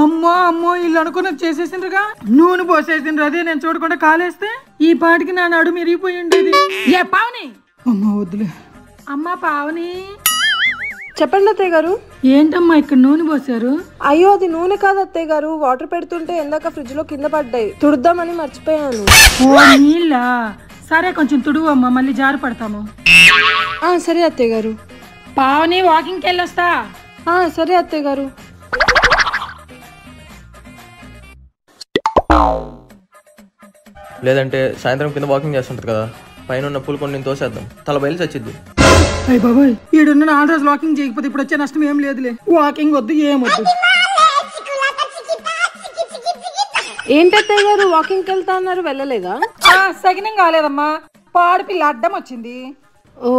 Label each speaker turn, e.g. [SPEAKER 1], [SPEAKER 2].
[SPEAKER 1] అమ్మో అమ్మో ఇల్లు అనుకున్న చేసేసిండ్రుగా, నూనె పోసేసిండ్రు. అదే నేను చూడకుండా కాలేస్తే ఈ పాటికి నా నడుము ఇరిగిపోయి ఉండేది. ఏ పావని, అమ్మా వద్దులే. అమ్మా పావని.
[SPEAKER 2] చెప్పండి అత్తయ్య గారు.
[SPEAKER 1] ఏంటమ్మా ఇక్కడ నూనె పోసారు?
[SPEAKER 2] అయ్యో అది నూనె కాదు అత్తయ్య గారు, వాటర్ పెడుతుంటే ఎందాక ఫ్రిడ్జ్ లో కింద పడ్డాయి, తుడుద్దామని మర్చిపోయాను.
[SPEAKER 1] ఓ నీళ్ళ, సరే కొంచెం తుడువు అమ్మా, మళ్ళీ జారి పడతాము.
[SPEAKER 2] సరే అత్తయ్య గారు.
[SPEAKER 1] పావని వాకింగ్కి వెళ్ళొస్తా.
[SPEAKER 2] సరే అత్తయ్య గారు.
[SPEAKER 3] లేదంటే సాయంత్రం కింద వాకింగ్ చేస్తుంటది కదా, పైన ఉన్న పూలు కొన్ని తోసేద్దాం, తల బయలు చచ్చిద్ది.
[SPEAKER 1] అయ్య బాబాయ్, ఈడున్న 4 రోజులు వాకింగ్ చేయకపోతే ఇప్పుడు వచ్చే నష్టం ఏం లేదులే. వాకింగ్ వద్దు, ఏమొద్దు.
[SPEAKER 2] ఏంటత్తయ్య గారు వాకింగ్కి వెళ్తా అన్నారు, వెళ్ళలేదా?
[SPEAKER 1] సగినం కాలేదమ్మా, పాడు పిల్ల అడ్డం వచ్చింది.
[SPEAKER 2] ఓ